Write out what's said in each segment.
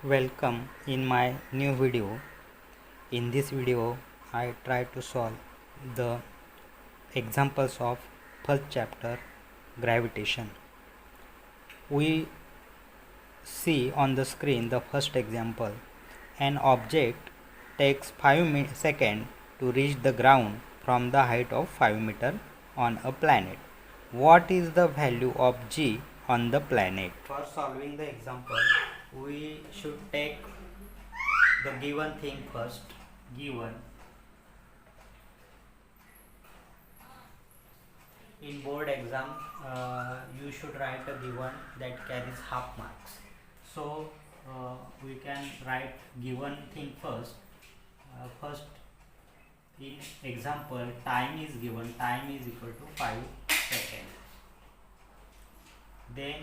Welcome in my new video. In this video, I try to solve the examples of first chapter gravitation. We see on the screen the first example. An object takes 5 seconds to reach the ground from the height of 5 meters on a planet. What is the value of g on the planet? For solving the example, we should take the given thing first. Given in board exam, you should write a given that carries half marks. So we can write given thing first. First, in example, time is given. Time is equal to 5 seconds. Then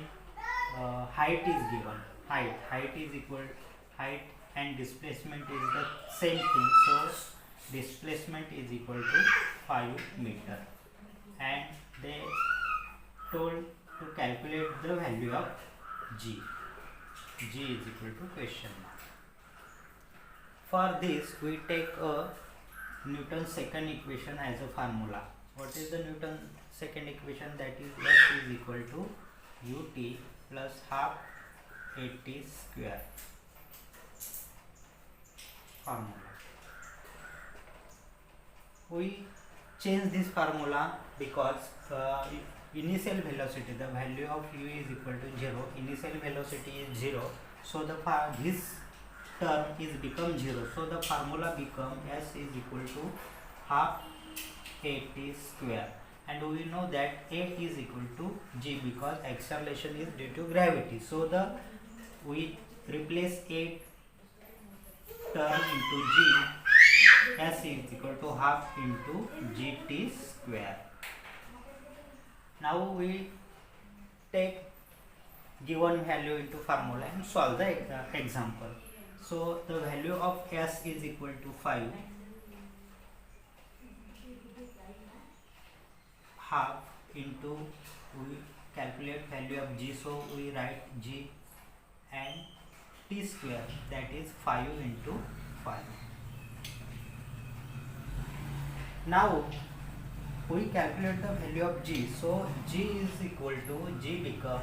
height is given. Height is equal. Height and displacement is the same thing. So displacement is equal to 5 meter. And they told to calculate the value of g. G is equal to question mark. For this, we take a Newton's second equation as a formula. What is the Newton's second equation? That is F is equal to ut plus half at square formula. We change this formula because initial velocity, the value of u is equal to 0. Initial velocity is 0. So this term is become 0. So the formula become s is equal to half at square. And we know that a is equal to g because acceleration is due to gravity. So we replace a term into g. S is equal to half into gt square. Now we take given value into formula and solve the example. So the value of S is equal to 5 half into, we calculate value of g, so we write g and t square, that is 5 into 5. Now we calculate the value of g, so g is equal to, g become,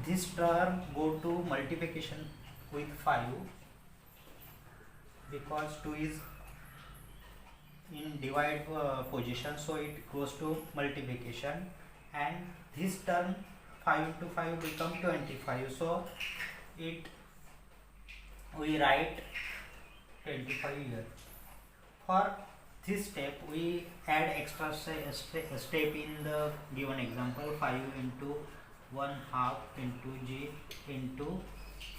this term go to multiplication with 5 because 2 is in divide position, so it goes to multiplication, and this term 5 into 5 become 25, so we write 25 here. For this step we add extra step in the given example. 5 into 1 half into g into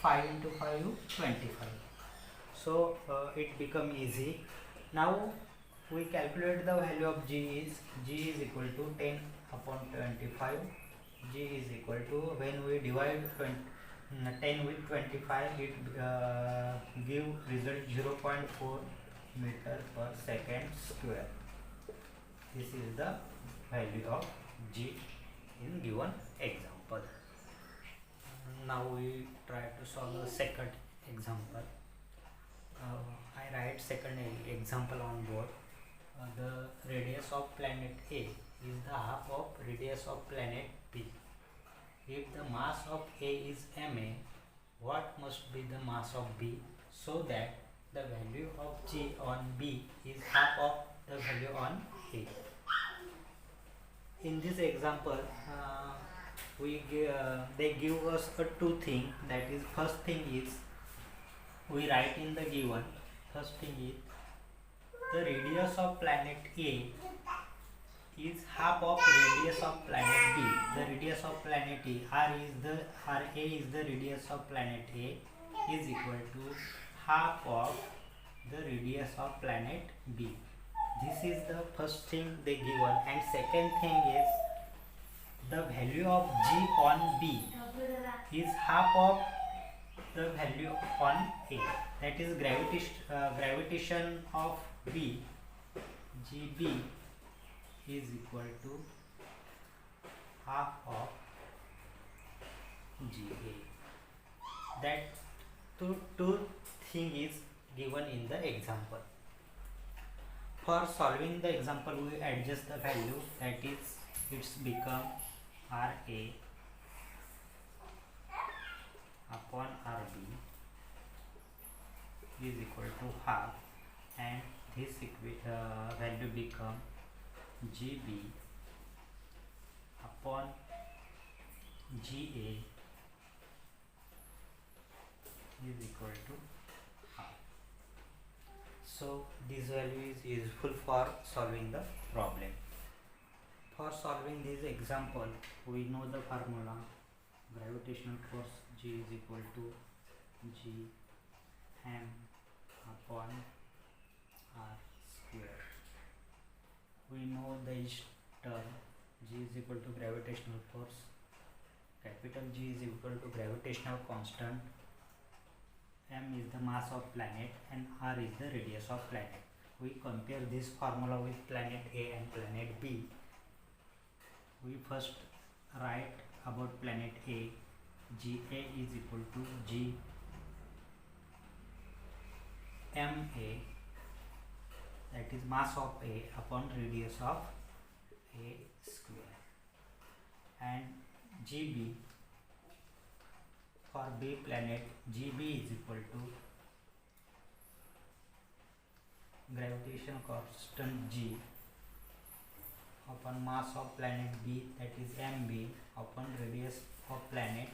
5 into 5 25, so it become easy. Now we calculate the value of g is equal to 10 upon 25. G is equal to, when we divide 10 with 25, it give result 0.4 meter per second square. This is the value of g in given example. Now we try to solve the second example. I write second example on board. The radius of planet A is the half of radius of planet B. If the mass of A is ma, what must be the mass of B, so that the value of G on B is half of the value on A. In this example, they give us two things. That is, first thing is, we write in the given, first thing is, the radius of planet A is half of radius of planet B. The radius of planet A, RA is the radius of planet A, is equal to half of the radius of planet B. This is the first thing they given, and second thing is, the value of G on B is half of the value on A. That is gravitation of B, GB, is equal to half of GA. That two thing is given in the example. For solving the example, we adjust the value, that is it's become RA upon RB is equal to half, and this value become GB upon GA is equal to half. So this value is useful for solving the problem. For solving this example, we know the formula: gravitational force G is equal to G m upon R square. We know the term G is equal to gravitational force, capital G is equal to gravitational constant, m is the mass of planet, and r is the radius of planet. We compare this formula with planet A and planet B. We first write about planet A. Ga is equal to G ma, that is mass of A upon radius of A square, and Gb for B planet, Gb is equal to gravitational constant G upon mass of planet B, that is mb, upon radius of planet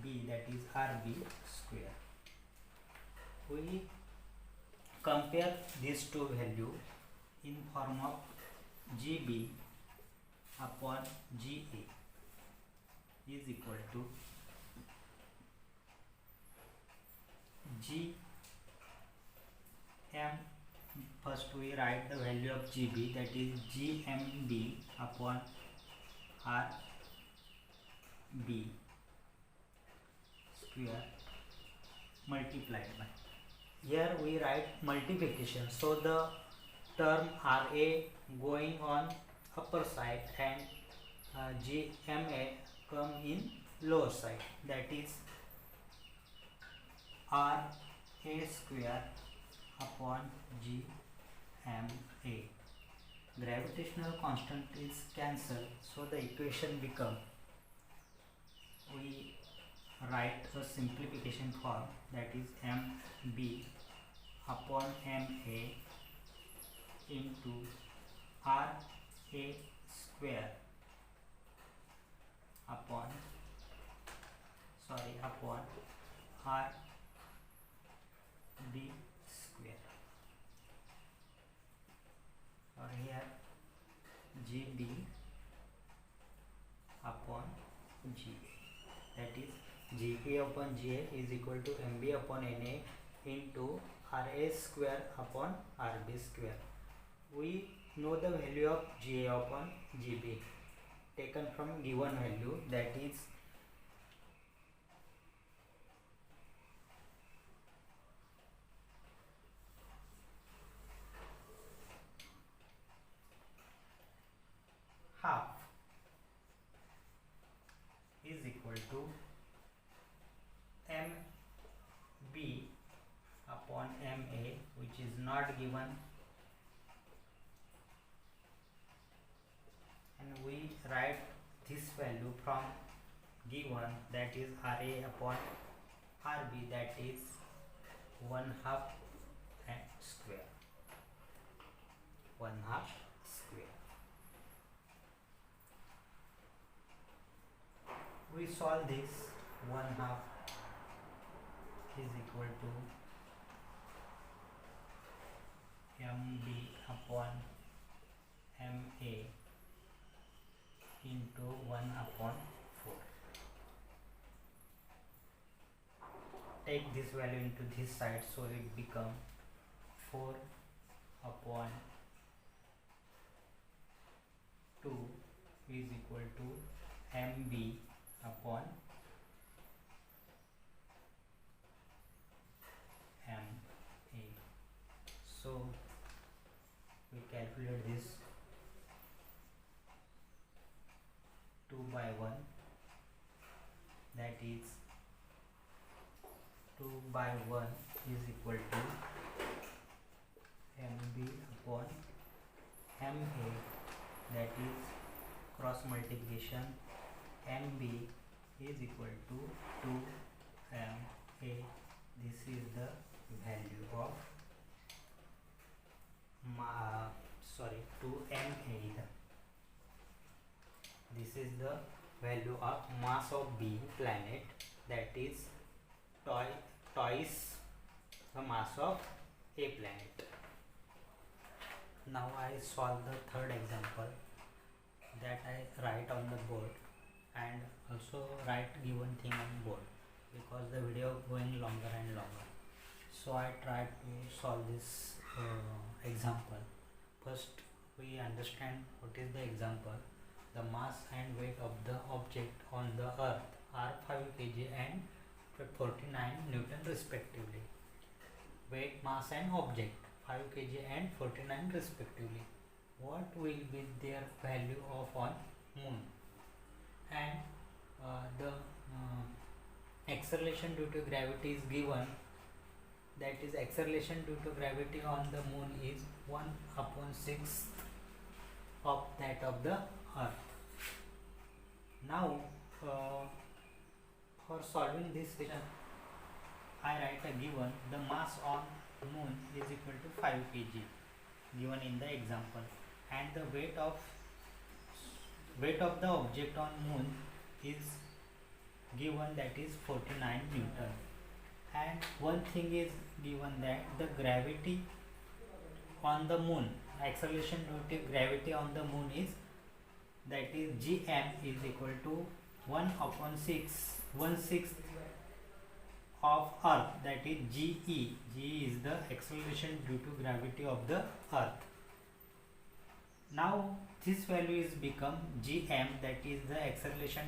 B, that is rb square. We compare these two values in form of Gb upon Ga is equal to Gm. First we write the value of Gb, that is Gmb upon Rb square multiplied by, here we write multiplication, so the term Ra going on upper side and Gma come in lower side, that is Ra square upon Gma. Gravitational constant is cancelled, so the equation become, we write a simplification form, that is mb upon ma into Ra square upon Rb square, or here Gb upon Ga, that is Gb upon Ga is equal to mb upon Na into Ra square upon Rb square. We know the value of Ga upon Gb taken from given value, that is half is equal to mb upon ma, which is not given, and we write this value from given, that is Ra upon Rb, that is 1/2 square, 1/2 square. We solve this, 1/2 is equal to mb upon ma into 1/4. Take this value into this side, so it become 4/2 is equal to mb upon ma. So we calculate this 2/1, that is 2/1 is equal to mb upon ma, that is cross multiplication. mb is equal to 2ma. This is the value of 2ma. This is the value of mass of B planet, that is twice the mass of A planet. Now I solve the third example, that I write on the board and also write given thing on board, because the video going longer and longer. So I try to solve this example. First we understand what is the example. The mass and weight of the object on the earth are 5 kg and 49 Newton respectively. Weight, mass and object 5 kg and 49 respectively. What will be their value of on moon? And the acceleration due to gravity is given, that is acceleration due to gravity on the moon is 1/6 of that of the earth. Now for solving this question, I write a given the mass on moon is equal to 5 kg given in the example, and the weight of the object on moon is given, that is 49 Newton. And one thing is given, that the gravity on the moon, acceleration due to gravity on the moon is, that is gm is equal to 1/1/6 of earth, that is ge. Ge is the acceleration due to gravity of the earth. Now this value is become gm, that is the acceleration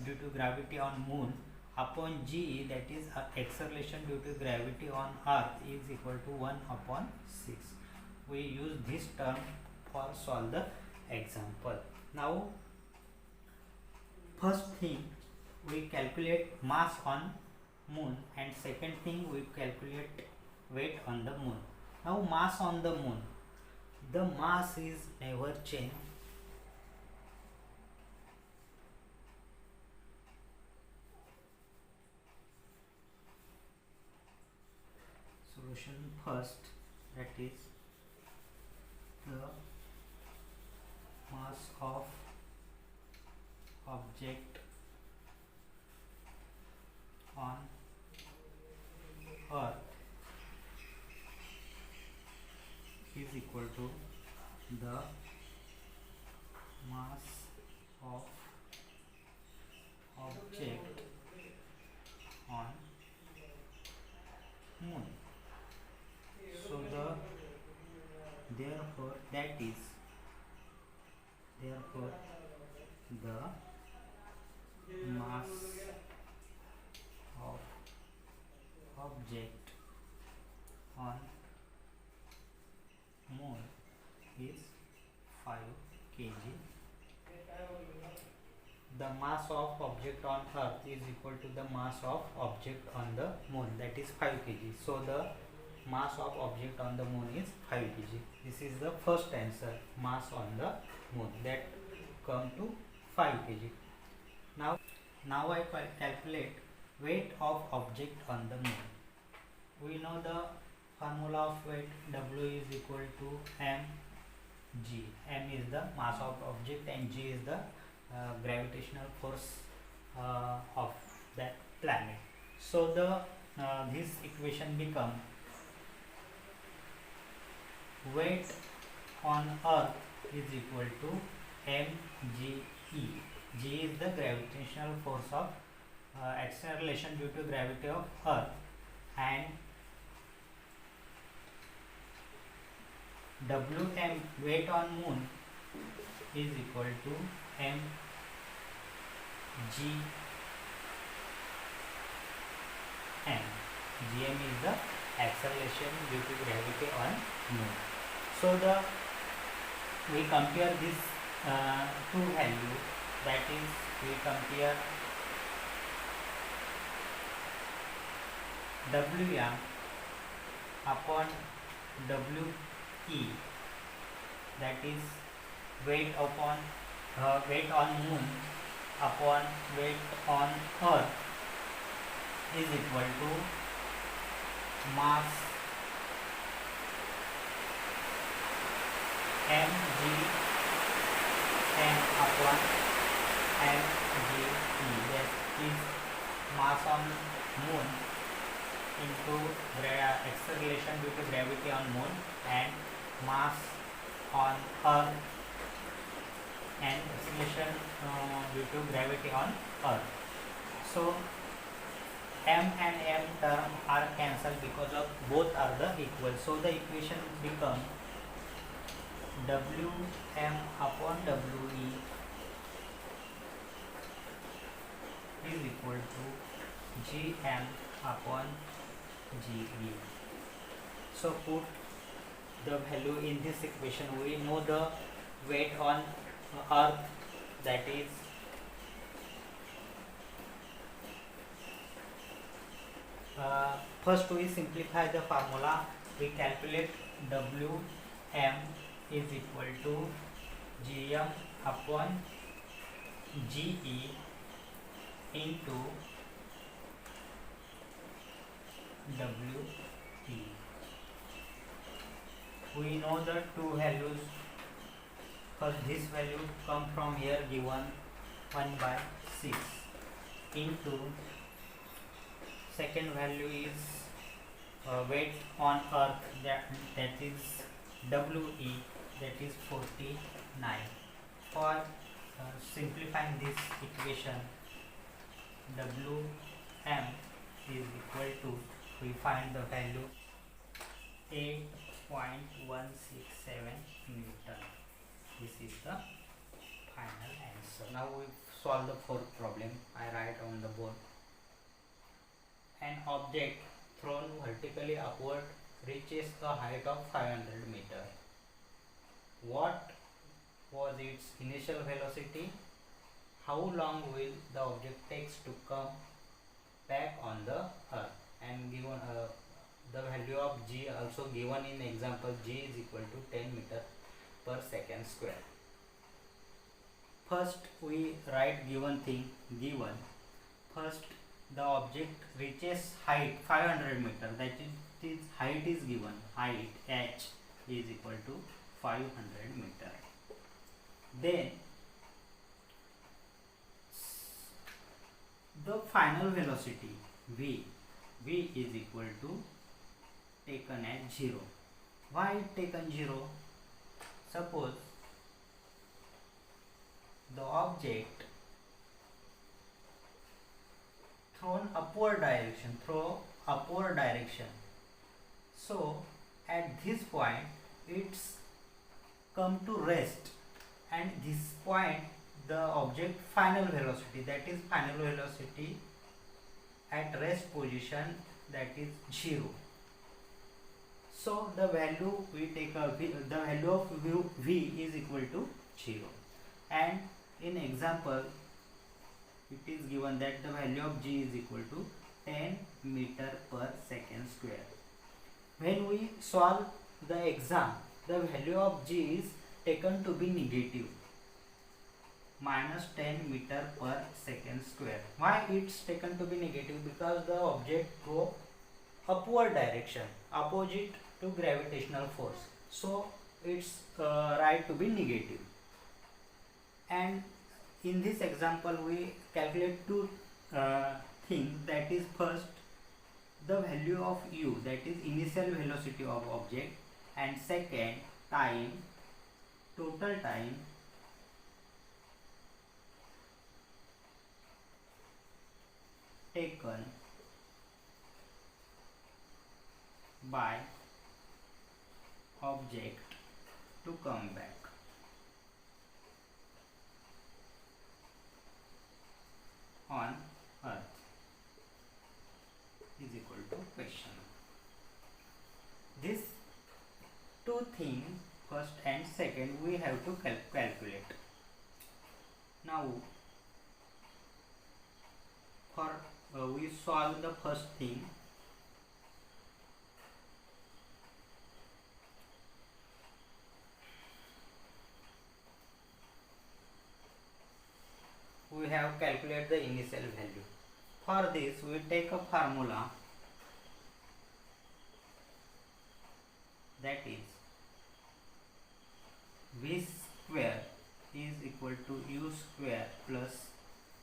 due to gravity on moon, upon ge, that is acceleration due to gravity on earth, is equal to 1/6. We use this term for solve the example. Now first thing we calculate mass on moon, and second thing we calculate weight on the moon. Now mass on the moon, the mass is never change. Solution first, that is the mass of object on earth is equal to the mass of object on moon. So therefore the mass of object on moon is 5 kg. The mass of object on earth is equal to the mass of object on the moon, that is 5 kg. So the mass of object on the moon is 5 kg. This is the first answer, mass on the moon, that come to 5 kg. Now I calculate weight of object on the moon. We know the formula of weight, W is equal to mg. M is the mass of object and g is the gravitational force of that planet. So this equation become weight on earth is equal to mge. G is the gravitational force of acceleration due to gravity of earth, and Wm, weight on moon, is equal to mg. Gm is the acceleration due to gravity on moon. So we compare this two value, that is we compare Wm upon We, that is weight on moon upon weight on earth, is equal to mass mgm upon mge. That is mass on moon into acceleration due to gravity on moon, and mass on earth and acceleration due to gravity on earth. So m and m term are cancelled because of both are the equal. So the equation become Wm upon We is equal to Gm upon Ge. So put the value in this equation. We know the weight on earth, that is first we simplify the formula. We calculate Wm is equal to Gm upon Ge into Wt. We know the two values. First, this value come from here given 1/6 into second value is weight on earth, that is We, that is 49. For simplifying this equation, Wm is equal to, we find the value 8.167 Newton. This is the final answer. Now we solve the fourth problem. I write on the board. An object thrown vertically upward reaches a height of 500 meters. What was its initial velocity? How long will the object takes to come back on the earth? And given the value of G also given in example. G is equal to 10 meter per second square. First we write given thing. Given first the object reaches height 500 meter, that is height is given. Height h is equal to 500 meter. Then the final velocity v is equal to taken as 0. Why taken 0? Suppose the object thrown upward direction, so at this point it's come to rest, and this point the object final velocity, that is final velocity at rest position, that is 0. So the value we take the value of v is equal to 0, and in example it is given that the value of G is equal to 10 meter per second square. When we solve the exam, the value of G is taken to be negative, minus 10 meter per second square. Why it's taken to be negative? Because the object go upward direction, opposite to gravitational force, so it's right to be negative. And in this example we calculate two things, that is first the value of u, that is initial velocity of object, and second time, total time taken by object to come back. On earth is equal to question. This two things, first and second, we have to calculate. Now for we solve the first thing. have calculated the initial value. For this we take a formula, that is v square is equal to u square plus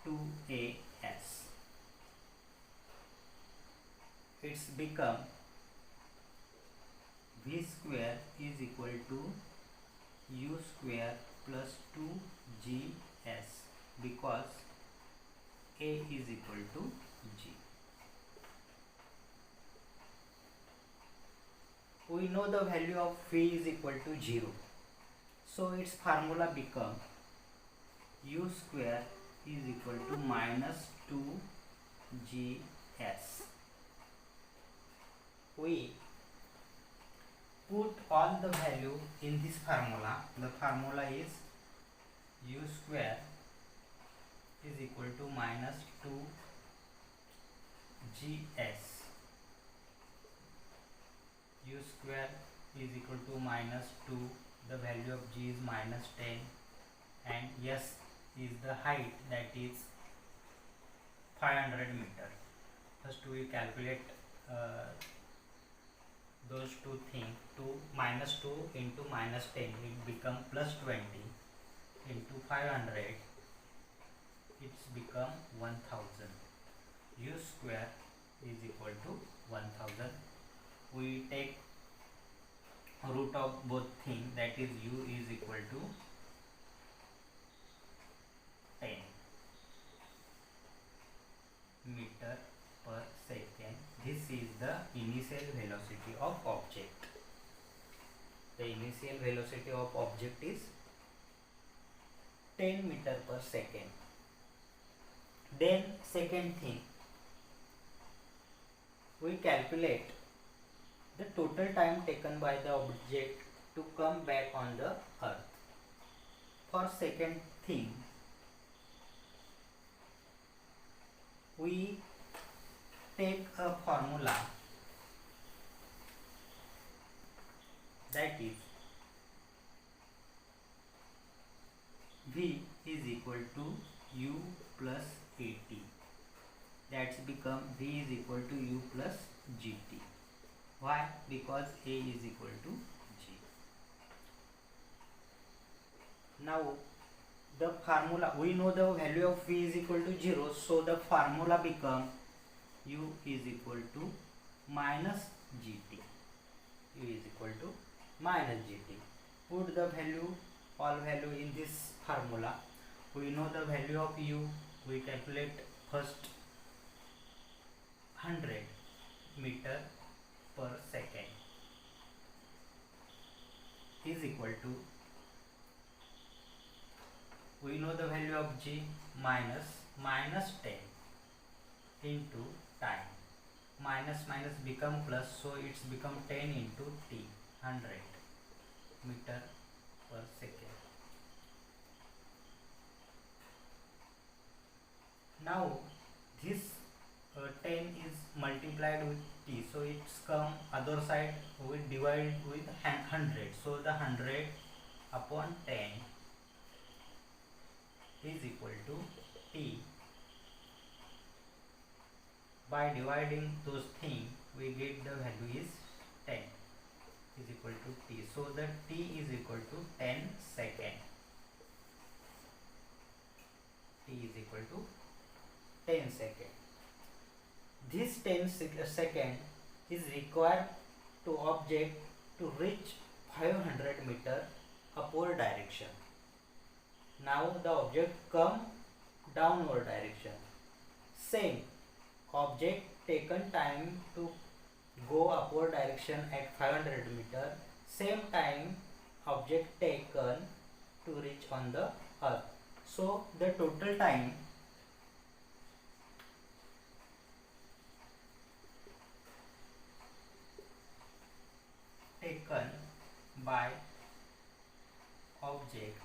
2as. It's become v square is equal to u square plus 2gs, because a is equal to g. We know the value of v is equal to 0, so its formula become u square is equal to minus 2gs. We put all the value in this formula. The formula is u square is equal to minus 2gs. U square is equal to minus 2, the value of g is minus 10, and s is the height, that is 500 meter. First we calculate those two things. Minus 2 into minus 10, it become plus 20, into 500, it's become 1000. U square is equal to 1000. We take root of both things, that is u is equal to 10 meter per second. This is the initial velocity of object. The initial velocity of object is 10 meter per second. Then second thing, we calculate the total time taken by the object to come back on the earth. For second thing, we take a formula, that is v is equal to u plus at. That's become v is equal to u plus gt. Why? Because a is equal to g. Now the formula, we know the value of v is equal to 0, so the formula become u is equal to minus gt. U is equal to minus gt. Put the value, all value in this formula. We know the value of u. We calculate first 100 meter per second is equal to, we know the value of g, minus 10 into time. Minus become plus, so it's become 10 into t, 100 meter per second. Now this 10 is multiplied with t, so it's come other side, we divide with 100, so the 100 upon 10 is equal to t. By dividing those things, we get the value is 10 is equal to t, so the t is equal to 10 second. T is equal to 10 second. This 10 second is required to object to reach 500 meter upward direction. Now the object come downward direction. Same object taken time to go upward direction at 500 meter. Same time object taken to reach on the earth. So the total time taken by object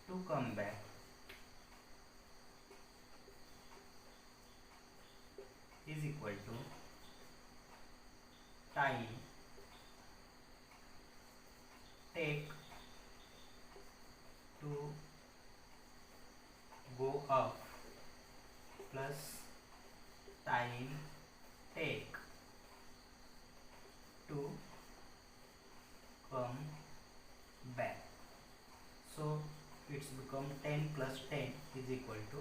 to come back is equal to time take to go up it's become 10 plus 10 is equal to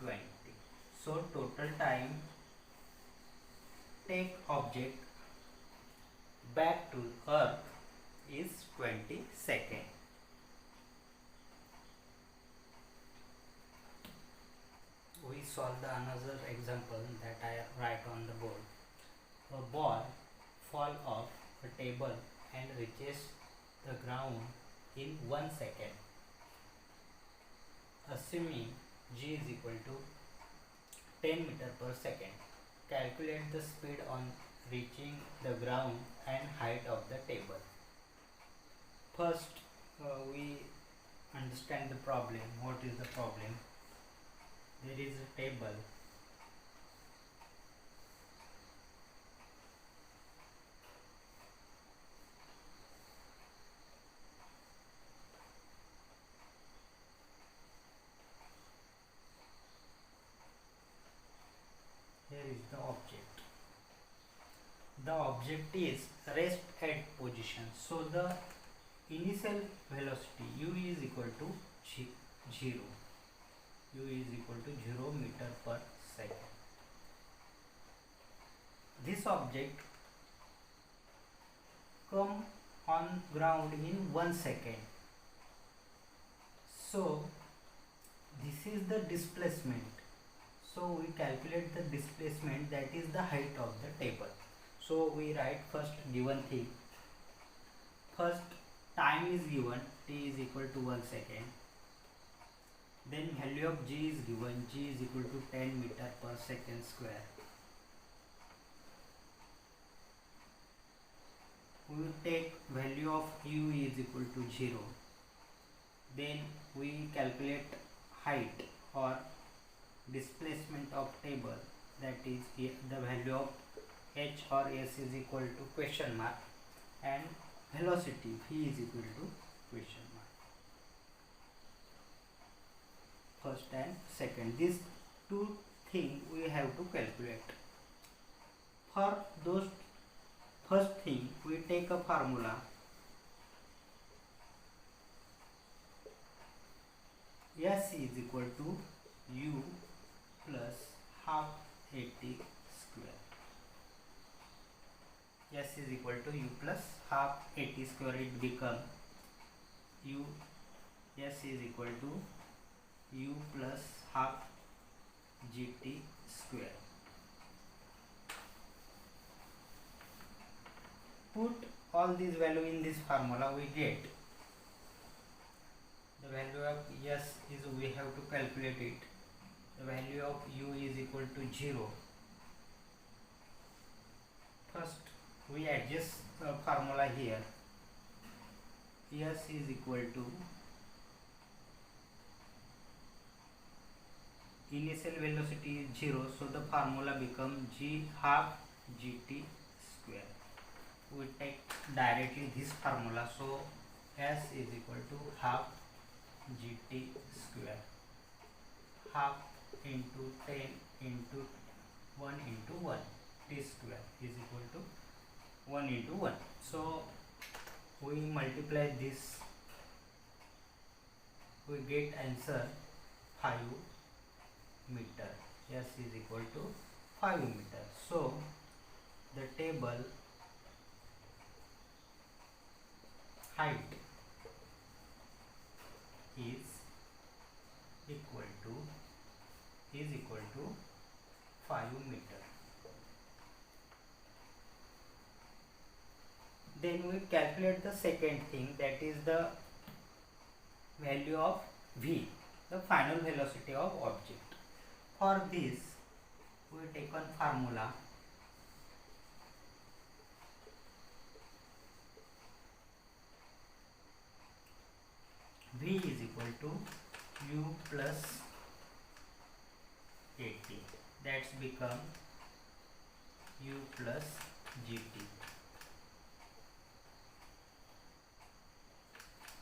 20. So total time take object back to earth is 20 seconds. We solve the another example that I write on the board. A ball fall off a table and reaches the ground in 1 second. Assuming g is equal to 10 meter per second, calculate the speed on reaching the ground and height of the table. First, we understand the problem. What is the problem? There is a table. Here is the object. The object is rest at position. So the initial velocity u is equal to 0. U is equal to 0 meter per second. This object come on ground in 1 second. So this is the displacement. So we calculate the displacement, that is the height of the table. So we write first given thing. First time is given, t is equal to 1 second. Then value of g is given, g is equal to 10 meter per second square. We will take value of u is equal to 0. Then we calculate height or displacement of table, that is the value of h or s is equal to question mark, and velocity v is equal to question mark. First and second, these two things we have to calculate. For those first thing, we take a formula. S is equal to u plus half at square. S is equal to u plus half at square. It become u. S is equal to u plus half gt square. Put all these value in this formula, we get the value of s is, we have to calculate it. The value of u is equal to 0. First we adjust the formula here. S is equal to initial velocity is 0, so the formula become g half gt square. We take directly this formula, so s is equal to half gt square. Half into 10 into 1 into 1, t square is equal to 1 into 1. So we multiply this, we get answer 5 meter. S is equal to 5 meter. So the table height is equal to 5 meter. Then we calculate the second thing, that is the value of v, the final velocity of object. For this we take one formula. V is equal to u plus 80, that's become u plus gt.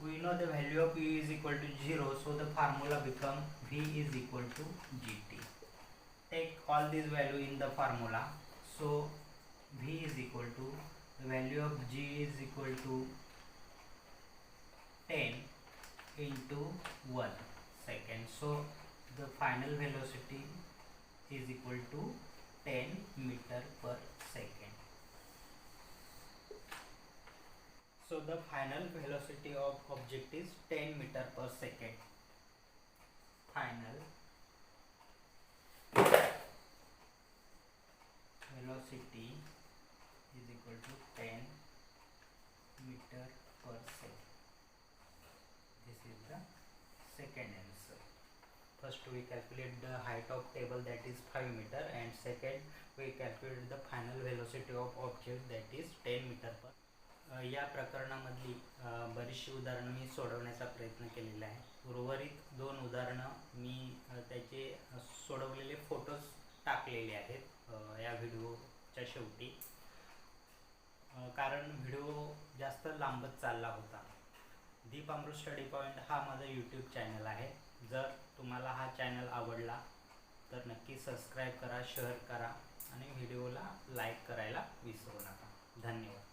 We know the value of u is equal to 0, so the formula become v is equal to gt. Take all these value in the formula, so v is equal to, the value of g is equal to 10 into 1 second. So the final velocity is equal to 10 meter per second. So the final velocity of object is 10 meter per second. Final velocity is equal to 10 meter per second. This is the second answer. First we calculate the height of table, that is 5 meter, and second we calculate the final velocity of object, that is 10 meter per. या प्रकरणामधली बरीचशी उदाहरणं मी सोडवण्याचा प्रयत्न केलेला आहे. उर्वरित 2 उदाहरणं मी त्याचे सोडवलेले फोटोज टाकलेले आहेत या व्हिडिओच्या शेवटी, कारण व्हिडिओ जास्त लांबत चालला होता. दीप अमृत स्टडी पॉईंट हा माझा यूट्यूब चॅनल आहे. जर तुम्हाला हा चॅनल आवडला तर नक्की सबस्क्राईब करा, शेअर करा आणि व्हिडिओला लाईक करायला विसरू नका. धन्यवाद.